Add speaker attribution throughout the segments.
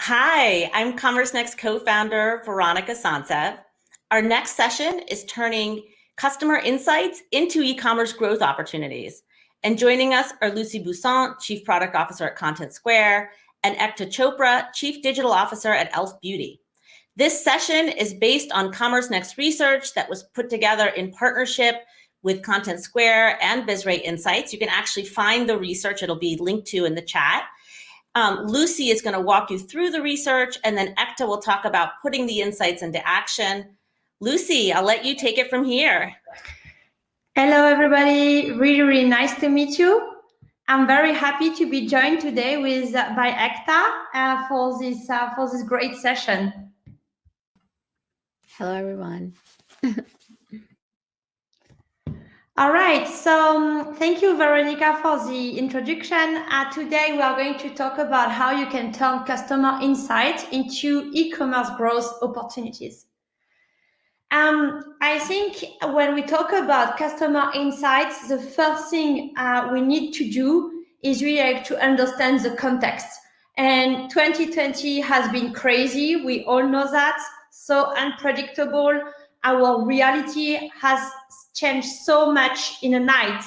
Speaker 1: Hi, I'm Commerce Next co-founder Veronica Sansev. Our next session is turning customer insights into e-commerce growth opportunities. And joining us are Lucie Buisson, Chief Product Officer at Contentsquare, and Ekta Chopra, Chief Digital Officer at E.L.F Beauty. This session is based on Commerce Next research that was put together in partnership with Contentsquare and BizRate Insights. You can actually find the research. It'll be linked to in the chat. Lucie is going to walk you through the research, and then Ekta will talk about putting the insights into action. Lucie, I'll let you take it from here.
Speaker 2: Hello, everybody. Really nice to meet you. I'm very happy to be joined today by Ekta for this great session.
Speaker 3: Hello, everyone.
Speaker 2: All right, so thank you, Veronica, for the introduction. Today, we are going to talk about how you can turn customer insight into e-commerce growth opportunities. I think when we talk about customer insights, the first thing we need to do is really to understand the context. And 2020 has been crazy. We all know that. So unpredictable. Our reality has changed so much in a night.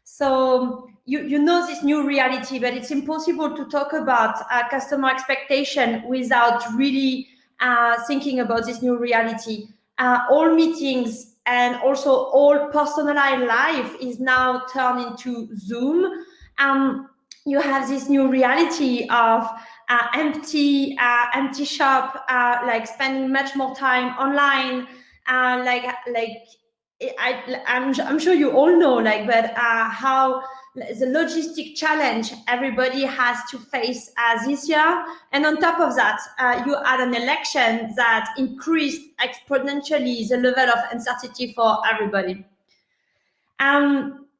Speaker 2: So you know this new reality, but it's impossible to talk about customer expectation without really thinking about this new reality. All meetings and also all personalized life is now turned into Zoom. You have this new reality of empty shop, like spending much more time online. I'm sure you all know, but how the logistic challenge everybody has to face this year. And on top of that, you had an election that increased exponentially the level of uncertainty for everybody.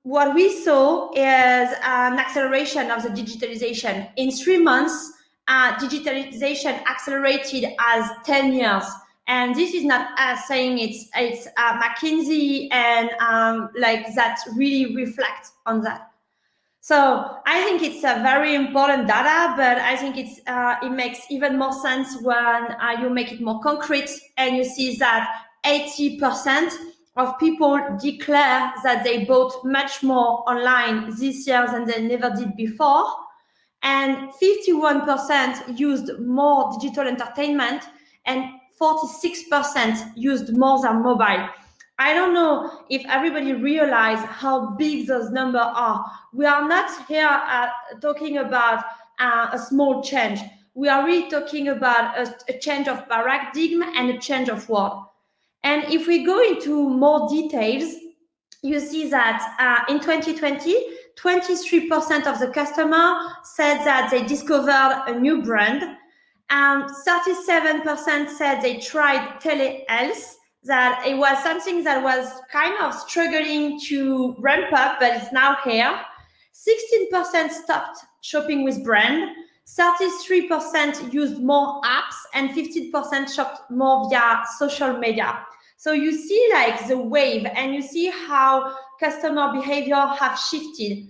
Speaker 2: What we saw is an acceleration of the digitalization. In 3 months, digitalization accelerated as 10 years. And this is not us saying it's McKinsey and that really reflect on that. So I think it's a very important data, but I think it makes even more sense when you make it more concrete and you see that 80% of people declare that they bought much more online this year than they never did before. And 51% used more digital entertainment and 46% used more than mobile. I don't know if everybody realizes how big those numbers are. We are not here talking about a small change. We are really talking about a change of paradigm and a change of world. And if we go into more details, you see that in 2020, 23% of the customer said that they discovered a new brand. 37% said they tried telehealth, that it was something that was kind of struggling to ramp up, but it's now here. 16% stopped shopping with brand. 33% used more apps, and 15% shopped more via social media. So you see the wave, and you see how customer behavior have shifted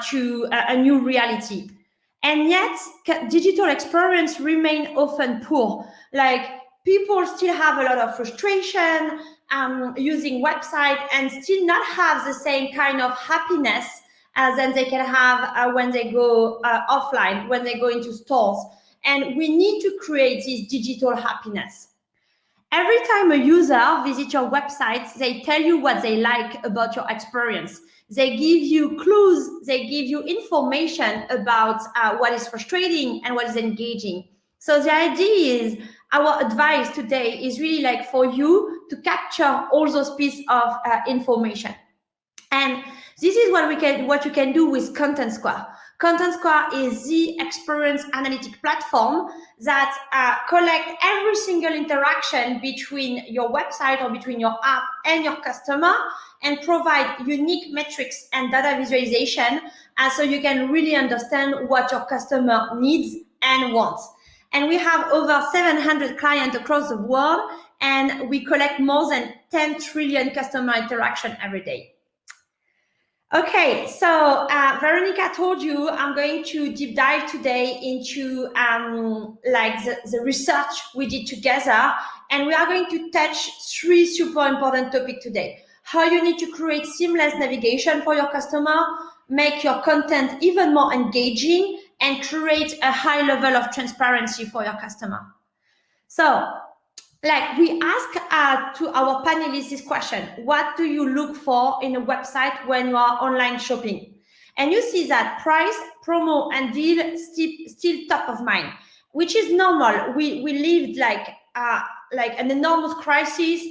Speaker 2: to a new reality. And yet, digital experience remain often poor. People still have a lot of frustration using website and still not have the same kind of happiness as they can have when they go offline, when they go into stores. And we need to create this digital happiness. Every time a user visits your website, they tell you what they like about your experience. They give you clues, they give you information about what is frustrating and what is engaging. So the idea is, our advice today is really for you to capture all those pieces of information. And this is what you can do with Contentsquare. Contentsquare is the experience analytic platform that collects every single interaction between your website or between your app and your customer and provide unique metrics and data visualization so you can really understand what your customer needs and wants. And we have over 700 clients across the world, and we collect more than 10 trillion customer interaction every day. Okay, so Veronica told you I'm going to deep dive today into like the research we did together, and we are going to touch 3 super important topics today. How you need to create seamless navigation for your customer, make your content even more engaging, and create a high level of transparency for your customer. So like we ask to our panelists this question: what do you look for in a website when you are online shopping? And you see that price, promo, and deal still top of mind, which is normal. We lived like an enormous crisis.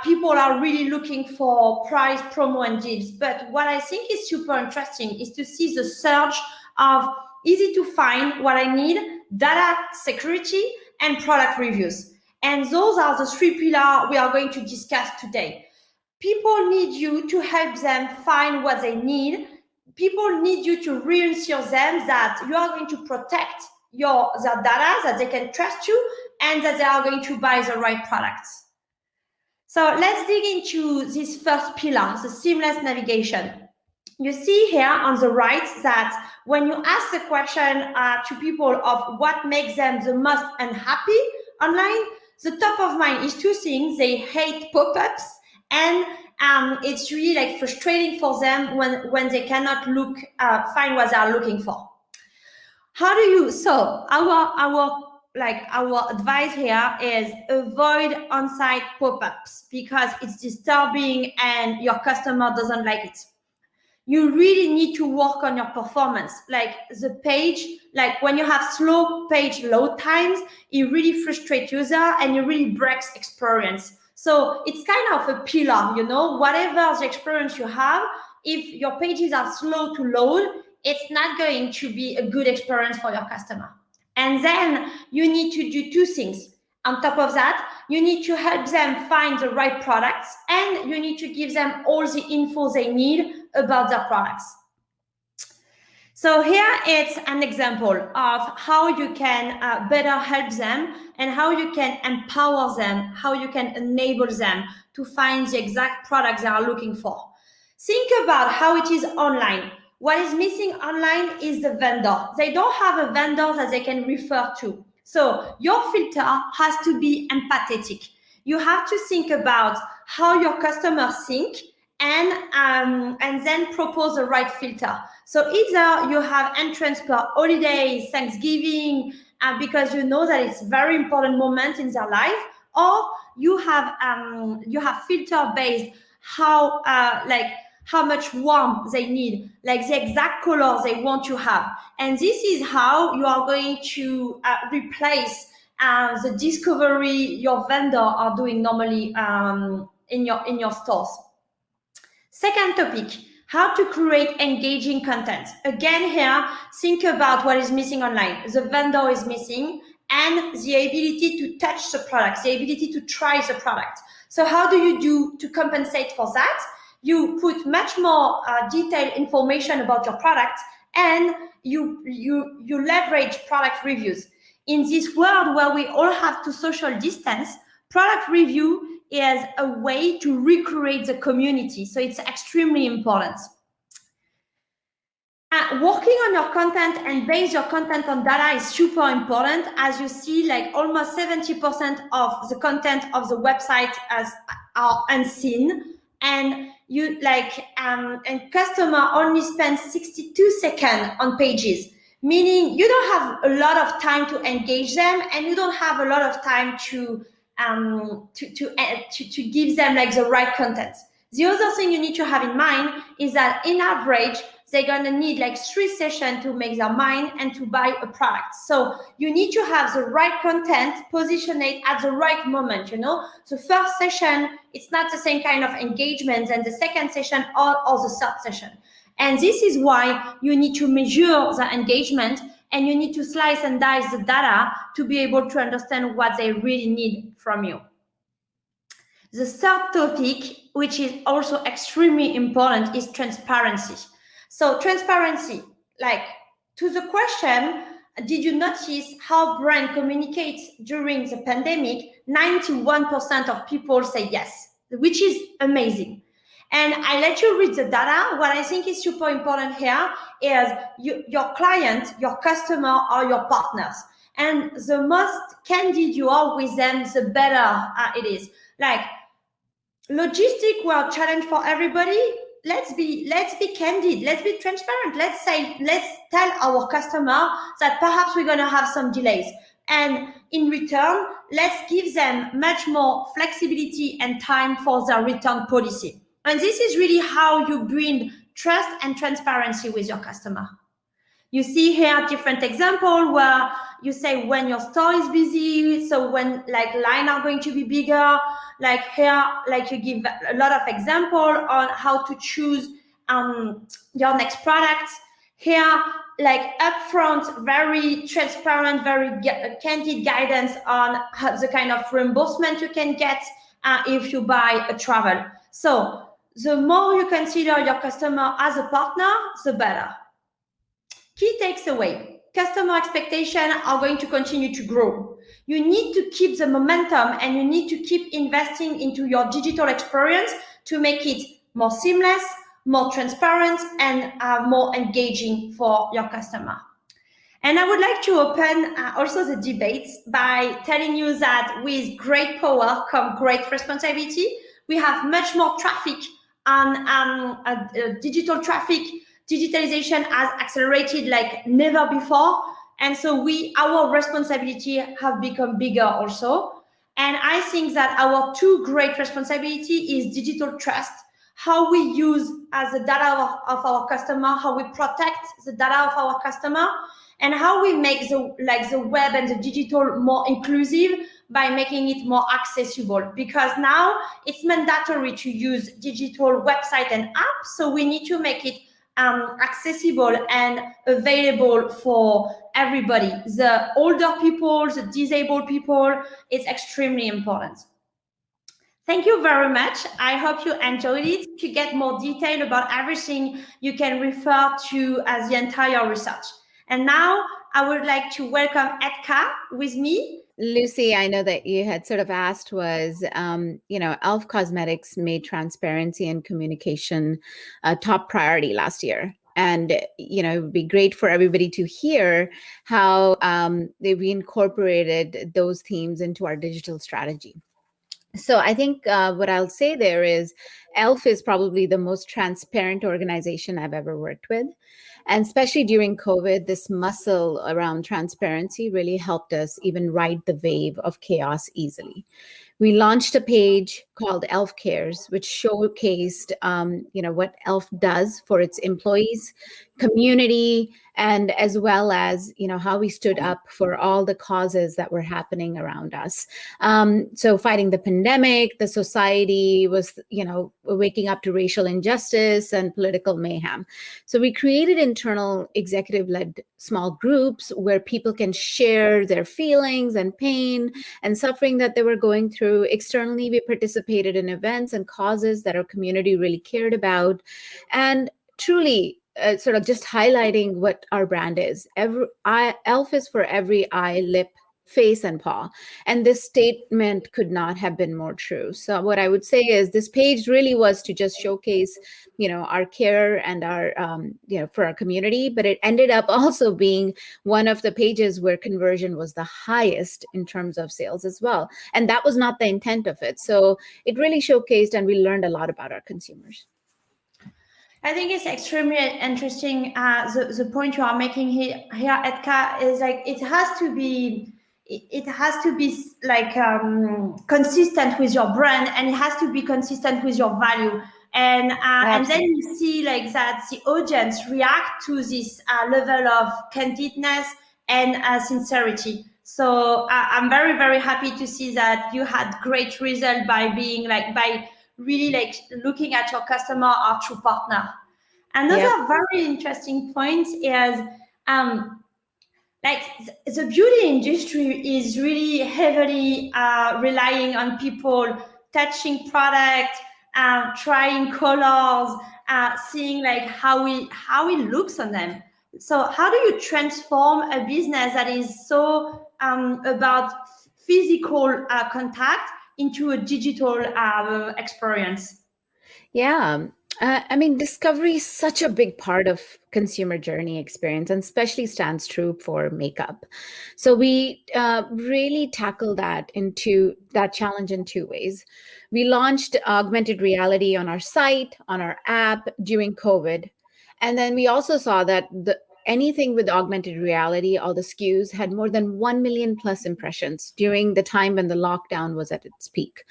Speaker 2: People are really looking for price, promo, and deals. But what I think is super interesting is to see the surge of easy to find what I need, data security, and product reviews. And those are the 3 pillars we are going to discuss today. People need you to help them find what they need. People need you to reassure them that you are going to protect their data, that they can trust you, and that they are going to buy the right products. So let's dig into this first pillar, the seamless navigation. You see here on the right that when you ask the question to people of what makes them the most unhappy online, the top of mind is 2 things. They hate pop-ups, and it's really like frustrating for them when they cannot find what they are looking for. How do you? So our advice here is avoid on-site pop-ups because it's disturbing and your customer doesn't like it. You really need to work on your performance. Like the page, like when you have slow page load times, it really frustrates user and it really breaks experience. So it's kind of a pillar, whatever the experience you have, if your pages are slow to load, it's not going to be a good experience for your customer. And then you need to do 2 things. On top of that, you need to help them find the right products, and you need to give them all the info they need about their products. So here it's an example of how you can better help them and how you can empower them, how you can enable them to find the exact products they are looking for. Think about how it is online. What is missing online is the vendor. They don't have a vendor that they can refer to. So your filter has to be empathetic. You have to think about how your customers think and then propose the right filter. So either you have entrance per holidays, Thanksgiving, because you know that it's very important moment in their life, or you have filter based how much warmth they need, like the exact color they want to have. And this is how you are going to replace the discovery your vendor are doing normally in your stores. Second topic, how to create engaging content. Again here, think about what is missing online. The vendor is missing, and the ability to touch the product, the ability to try the product. So how do you do to compensate for that? You put much more detailed information about your product, and you leverage product reviews. In this world where we all have to social distance, product review is a way to recreate the community. So it's extremely important. Working on your content and base your content on data is super important. As you see, like almost 70% of the content of the website are unseen, and and customer only spends 62 seconds on pages, meaning you don't have a lot of time to engage them, and you don't have a lot of time to give them like the right content. The other thing you need to have in mind is that in average, they're gonna need like 3 sessions to make their mind and to buy a product. So you need to have the right content, position it at the right moment, The first session, it's not the same kind of engagement than the second session or the third session. And this is why you need to measure the engagement, and you need to slice and dice the data to be able to understand what they really need from you. The third topic, which is also extremely important, is transparency. So transparency, like to the question, did you notice how brand communicates during the pandemic? 91% of people say yes, which is amazing. And I let you read the data. What I think is super important here is your client, your customer, are your partners. And the most candid you are with them, the better it is. Like, logistic were a challenge for everybody. Let's be candid. Let's be transparent. Let's tell our customer that perhaps we're going to have some delays. And in return, let's give them much more flexibility and time for their return policy. And this is really how you bring trust and transparency with your customer. You see here different example where you say when your store is busy, so when like line are going to be bigger, like here, like you give a lot of example on how to choose your next product. Here, like upfront, very transparent, very candid guidance on the kind of reimbursement you can get if you buy a travel. So the more you consider your customer as a partner, the better. Key takes away. Customer expectations are going to continue to grow. You need to keep the momentum and you need to keep investing into your digital experience to make it more seamless, more transparent, and more engaging for your customer. And I would like to open also the debates by telling you that with great power comes great responsibility. We have much more traffic on digital traffic. Digitalization has accelerated like never before. And so our responsibility have become bigger also. And I think that our two great responsibility is digital trust, how we use the data of our customer, how we protect the data of our customer, and how we make the web and the digital more inclusive by making it more accessible. Because now it's mandatory to use digital website and apps, so we need to make it accessible and available for everybody. The older people, the disabled people, it's extremely important. Thank you very much. I hope you enjoyed it. To get more detail about everything, you can refer to the entire research. And now I would like to welcome Ekta with me.
Speaker 3: Lucie, I know that you had sort of asked was, E.L.F. Cosmetics made transparency and communication a top priority last year. And, it would be great for everybody to hear how we incorporated those themes into our digital strategy. So I think what I'll say there is E.L.F. is probably the most transparent organization I've ever worked with. And especially during COVID, this muscle around transparency really helped us even ride the wave of chaos easily. We launched a page called E.L.F. Cares, which showcased, what E.L.F. does for its employees, community, and as well as, how we stood up for all the causes that were happening around us. So fighting the pandemic, the society was, waking up to racial injustice and political mayhem. So we created internal executive-led small groups where people can share their feelings and pain and suffering that they were going through. Externally, we participated in events and causes that our community really cared about. And truly, sort of just highlighting what our brand is. E.L.F. is for every eye, lip, face, and paw. And this statement could not have been more true. So what I would say is this page really was to just showcase, our care and our, for our community, but it ended up also being one of the pages where conversion was the highest in terms of sales as well. And that was not the intent of it. So it really showcased and we learned a lot about our consumers.
Speaker 2: I think it's extremely interesting. The point you are making here, Ekta, is like it has to be like consistent with your brand, and it has to be consistent with your value. And then you see like that the audience react to this level of candidness and sincerity. So I'm very, very happy to see that you had great result by being by really like looking at your customer or true partner. Another very interesting point is the beauty industry is really heavily relying on people touching product, trying colors, seeing like how it looks on them. So how do you transform a business that is so about physical contact into a digital experience?
Speaker 3: Yeah. I mean, discovery is such a big part of consumer journey experience, and especially stands true for makeup. So we really tackle that challenge in two ways. We launched augmented reality on our site, on our app during COVID, and then we also saw that anything with augmented reality, all the SKUs had more than 1 million plus impressions during the time when the lockdown was at its peak.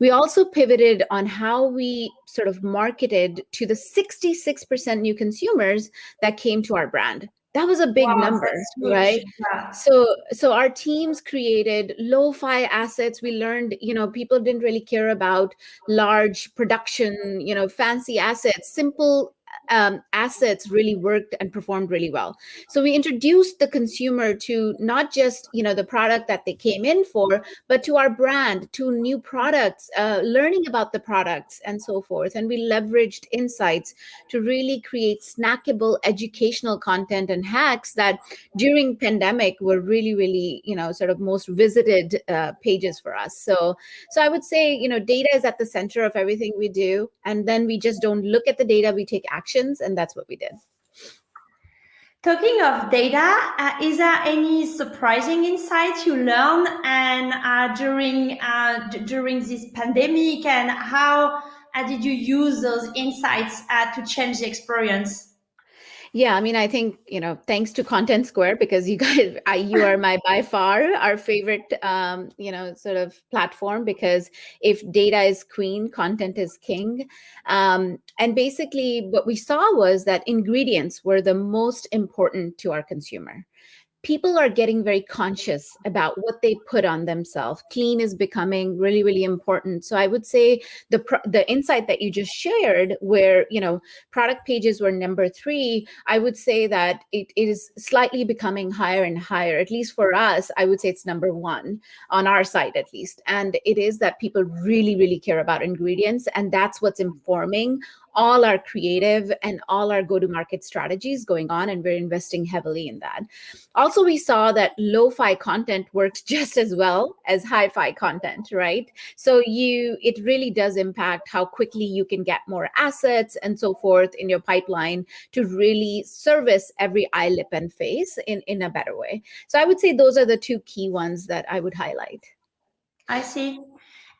Speaker 3: We also pivoted on how we sort of marketed to the 66% new consumers that came to our brand. That was a big
Speaker 2: Wow,
Speaker 3: number,
Speaker 2: that's
Speaker 3: right?
Speaker 2: huge. Yeah.
Speaker 3: So our teams created lo-fi assets. We learned, people didn't really care about large production, fancy assets. Simple assets really worked and performed really well. So we introduced the consumer to not just, the product that they came in for, but to our brand, to new products, learning about the products and so forth. And we leveraged insights to really create snackable educational content and hacks that during pandemic were really, really, sort of most visited pages for us. So I would say, data is at the center of everything we do. And then we just don't look at the data, we take actions. And that's what we did.
Speaker 2: Talking of data, is there any surprising insights you learned and during this pandemic, and how did you use those insights to change the experience?
Speaker 3: Yeah, I mean, I think, thanks to Contentsquare, because you guys, you are by far our favorite, sort of platform, because if data is queen, content is king. And basically what we saw was that ingredients were the most important to our consumer. People are getting very conscious about what they put on themselves. Clean is becoming really, really important. So I would say the insight that you just shared, where product pages were number 3, I would say that it is slightly becoming higher and higher. At least for us, I would say it's number 1 on our side, at least. And it is that people really, really care about ingredients, and that's what's informing all our creative and all our go-to-market strategies going on, and we're investing heavily in that. Also, we saw that lo-fi content works just as well as hi-fi content, right? So it really does impact how quickly you can get more assets and so forth in your pipeline to really service every eye, lip, and face in a better way. So I would say those are the 2 key ones that I would highlight.
Speaker 2: I see.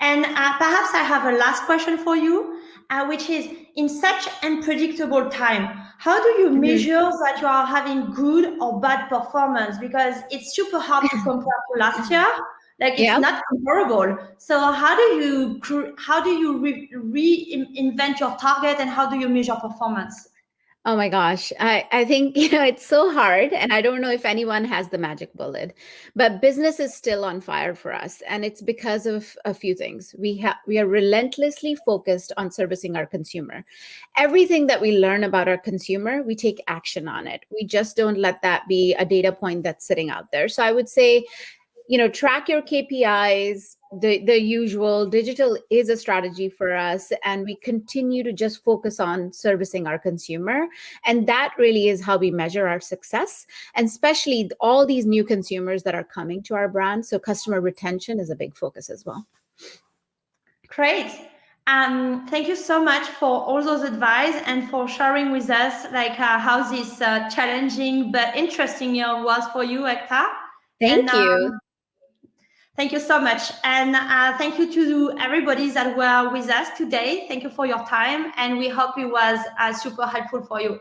Speaker 2: And perhaps I have a last question for you, which is, in such unpredictable time, how do you measure that you are having good or bad performance? Because it's super hard to compare to last year. Like, it's not comparable. So how do you reinvent your target, and how do you measure performance?
Speaker 3: Oh my gosh. I think, it's so hard, and I don't know if anyone has the magic bullet, but business is still on fire for us. And it's because of a few things. We are relentlessly focused on servicing our consumer. Everything that we learn about our consumer, we take action on it. We just don't let that be a data point that's sitting out there. So I would say, track your KPIs, the usual. Digital is a strategy for us, and we continue to just focus on servicing our consumer. And that really is how we measure our success, and especially all these new consumers that are coming to our brand. So customer retention is a big focus as well.
Speaker 2: Great. Thank you so much for all those advice and for sharing with us how this challenging but interesting year was for you, Ekta.
Speaker 3: Thank you.
Speaker 2: Thank you so much. And thank you to everybody that were with us today. Thank you for your time. And we hope it was super helpful for you.